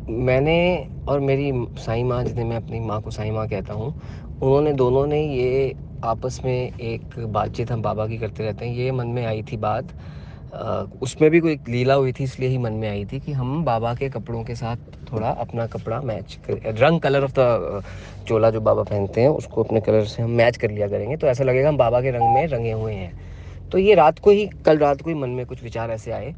मैंने और मेरी साईं माँ, जिन्हें मैं अपनी माँ को साईं माँ कहता हूँ, उन्होंने दोनों ने ये आपस में एक बातचीत हम बाबा की करते रहते हैं, ये मन में आई थी बात। उसमें भी कोई एक लीला हुई थी, इसलिए ही मन में आई थी कि हम बाबा के कपड़ों के साथ थोड़ा अपना कपड़ा मैच कर, रंग कलर ऑफ द चोला जो बाबा पहनते हैं उसको अपने कलर से हम मैच कर लिया करेंगे, तो ऐसा लगेगा हम बाबा के रंग में रंगे हुए हैं। तो ये कल रात को ही मन में कुछ विचार ऐसे आए।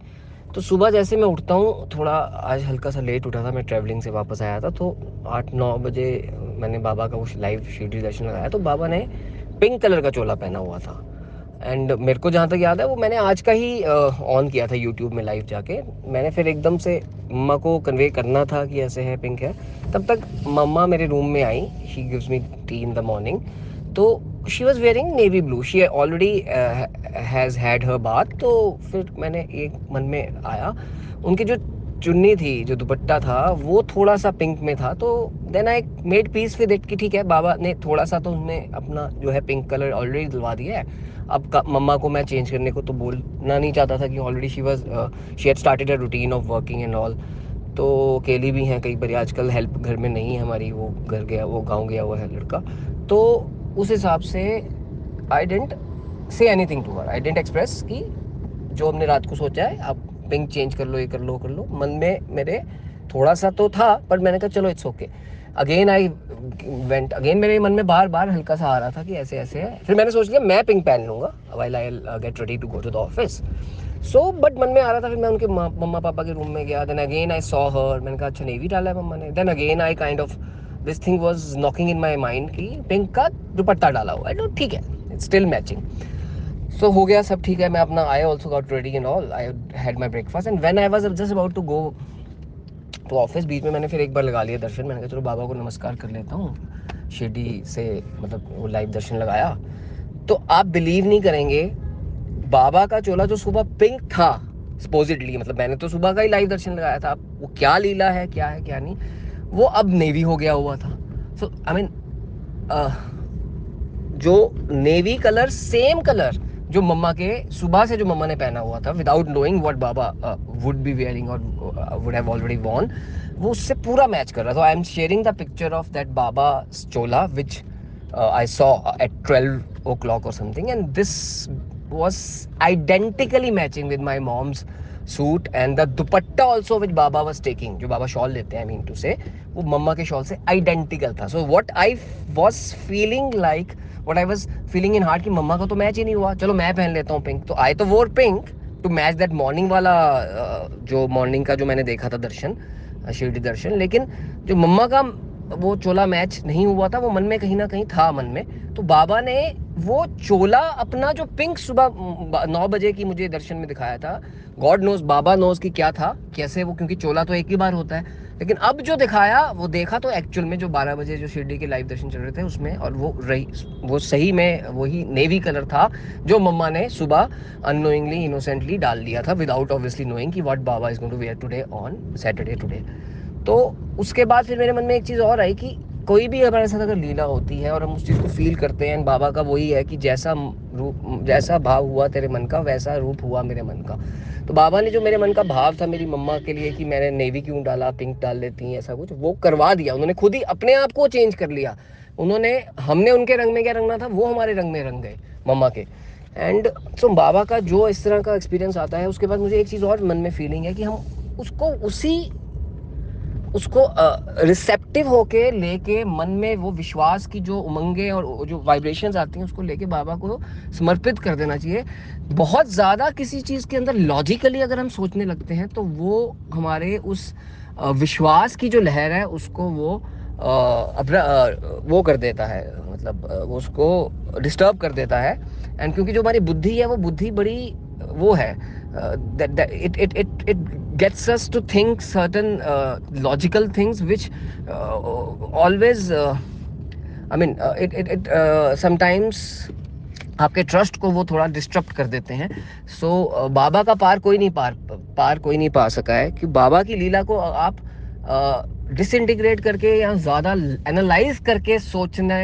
तो सुबह जैसे मैं उठता हूँ, थोड़ा आज हल्का सा लेट उठा था, मैं ट्रैवलिंग से वापस आया था, तो 8-9 बजे मैंने बाबा का वो लाइव शिरडी दर्शन लगाया, तो बाबा ने पिंक कलर का चोला पहना हुआ था। एंड मेरे को जहाँ तक याद है वो मैंने आज का ही ऑन किया था यूट्यूब में लाइव जाके। मैंने फिर एकदम से मम्मा को कन्वे करना था कि ऐसे है, पिंक है। तब तक मम्मा मेरे रूम में आई, she gives me tea in the morning. तो she was wearing navy blue, she already has had her bath. तो फिर मैंने एक मन में आया, उनकी जो चुन्नी थी, जो दुपट्टा था, वो थोड़ा सा पिंक में था। तो then I made peace with it कि ठीक है, बाबा ने थोड़ा सा तो उनमें अपना जो है पिंक कलर ऑलरेडी दिलवा दिया है। अब मम्मा को मैं चेंज करने को तो बोलना नहीं चाहता था कि already she had started a routine of working and all. तो अकेली भी हैं कई बार, आजकल हेल्प घर में नहीं है हमारी, वो घर गया, वो गाँव गया हुआ है लड़का। तो उस हिसाब से आई डेंट से anything to her, I didn't express कि जो हमने रात को सोचा है आप पिंक चेंज कर लो, ये कर लो, कर लो। मन में मेरे थोड़ा सा तो था, पर मैंने कहा चलो it's okay. Again I went again, मेरे मन में बार बार हल्का सा आ रहा था कि ऐसे ऐसे है। फिर मैंने सोच लिया मैं पिंक पहन लूंगा while I get ready to go to the office. So but मन में आ रहा था, फिर मैं उनके मम्मा पापा के रूम में गया। Then again I saw her, मैंने कहा अच्छा नेवी डाला है मम्मा ने। Then again I kind of this thing was knocking in my mind कि पिंक का दुपट्टा डाला हुआ है, ठीक है, इट्स स्टिल मैचिंग। सो हो गया सब ठीक है, मैं अपना I also got ready and all, I had my breakfast and when I was just about to go to office, बीच में मैंने फिर एक बार लगा लिया दर्शन। मैंने कहा चलो बाबा को नमस्कार कर लेता हूँ शिरडी से, मतलब वो लाइव दर्शन लगाया। तो आप बिलीव नहीं करेंगे, बाबा का चोला जो सुबह पिंक था सपोजिटली, मतलब मैंने तो सुबह का ही लाइव दर्शन लगाया था, अब वो क्या लीला है, क्या है क्या नहीं, वो अब नेवी हो गया हुआ था। सो आई मीन जो नेवी कलर, सेम कलर जो मम्मा के सुबह से जो मम्मा ने पहना हुआ था without knowing what Baba would be wearing और वुड हैव ऑलरेडी वॉर्न, वो उससे पूरा मैच कर रहा था। I am sharing the picture of that Baba Chola which I saw at 12 o'clock or something, and this was identically matching with my mom's suit and the dupatta also which Baba was taking, जो बाबा shawl लेते हैं, I mean to से, वो मम्मा के shawl से identical था। So what I was feeling like, what I was feeling in heart कि मम्मा का तो मैच ही नहीं हुआ, चलो मैं पहन लेता हूँ पिंक। तो आई तो wore pink to match that morning वाला जो मॉर्निंग का जो मैंने देखा था दर्शन, शिरडी दर्शन। लेकिन जो मम्मा का वो चोला मैच नहीं हुआ था, वो मन में कहीं ना कहीं था मन में। तो बाबा ने वो चोला अपना जो पिंक सुबह 9 बजे की मुझे दर्शन में दिखाया था, गॉड नोज, बाबा नोज की क्या था कैसे वो, क्योंकि चोला तो एक ही बार होता है। लेकिन अब जो दिखाया वो देखा तो एक्चुअल में जो 12 बजे जो शिरडी के लाइव दर्शन चल रहे थे उसमें, और वो सही में वही नेवी कलर था जो मम्मा ने सुबह अननोइंगली, इनोसेंटली डाल दिया था विदाउट ऑब्वियसली नोइंग कि व्हाट बाबा is going to wear today on Saturday today. तो उसके बाद फिर मेरे मन में एक चीज़ और आई कि कोई भी हमारे साथ अगर लीला होती है और हम उस चीज़ को फील करते हैं, बाबा का वही है कि जैसा रूप, जैसा भाव हुआ तेरे मन का वैसा रूप हुआ मेरे मन का। तो बाबा ने जो मेरे मन का भाव था मेरी मम्मा के लिए कि मैंने नेवी क्यों डाला, पिंक डाल लेती हैं ऐसा कुछ, वो करवा दिया उन्होंने, खुद ही अपने आप को चेंज कर लिया उन्होंने। हमने उनके रंग में क्या रंगना था, वो हमारे रंग में रंग गए मम्मा के। एंड सो बाबा का जो इस तरह का एक्सपीरियंस आता है, उसके बाद मुझे एक चीज़ और मन में फीलिंग है कि हम उसको उसको रिसेप्टिव होके लेके, मन में वो विश्वास की जो उमंगे और जो वाइब्रेशंस आती हैं उसको लेके बाबा को समर्पित कर देना चाहिए। बहुत ज़्यादा किसी चीज़ के अंदर लॉजिकली अगर हम सोचने लगते हैं तो वो हमारे उस विश्वास की जो लहर है उसको वो कर देता है, मतलब वो उसको डिस्टर्ब कर देता है। एंड क्योंकि जो हमारी बुद्धि है वो बुद्धि बड़ी वो है, it gets us to think certain logical things which always I mean it sometimes आपके ट्रस्ट को वो थोड़ा डिस्टर्ब कर देते हैं। सो बाबा का पार कोई नहीं पा सका है कि बाबा की लीला को आप डिसइंटीग्रेट करके या ज़्यादा एनालाइज करके सोचना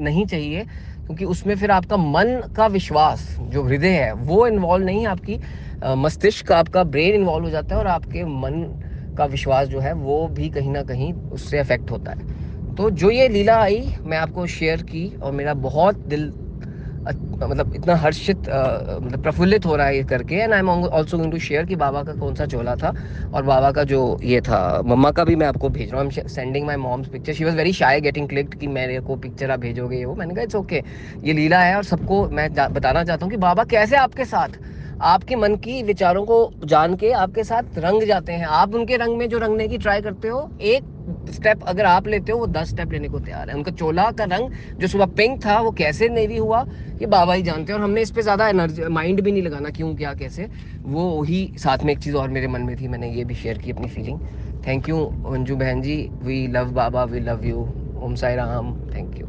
नहीं चाहिए, क्योंकि उसमें फिर आपका मन का विश्वास जो हृदय है वो इन्वॉल्व नहीं, आपकी मस्तिष्क, आपका ब्रेन इन्वॉल्व हो जाता है और आपके मन का विश्वास जो है वो भी कहीं ना कहीं उससे अफेक्ट होता है। तो जो ये लीला आई मैं आपको शेयर की, और मेरा बहुत दिल मतलब इतना हर्षित मतलब प्रफुल्लित हो रहा है ये करके। And I am also going to share कि बाबा का कौन सा चोला था, और बाबा का जो ये था, मम्मा का भी मैं आपको भेज रहा हूँ। I am sending my mom's picture. She was very shy getting clicked कि मेरे को पिक्चर आप भेजोगे, वो मैंने कहा इट्स ओके, ये लीला है। और सबको मैं बताना चाहता हूँ कि बाबा कैसे आपके साथ आपके मन की विचारों को जान के आपके साथ रंग जाते हैं। आप उनके रंग में जो रंगने की ट्राई करते हो, एक स्टेप अगर आप लेते हो वो 10 स्टेप लेने को तैयार है। उनका चोला का रंग जो सुबह पिंक था वो कैसे नेवी हुआ ये बाबा ही जानते हैं, और हमने इस पे ज्यादा एनर्जी माइंड भी नहीं लगाना क्यों क्या कैसे। वो ही साथ में एक चीज और मेरे मन में थी, मैंने ये भी शेयर की अपनी फीलिंग। थैंक यू अंजू बहन ji, we love Baba, we love you. Om Sai Ram, thank you.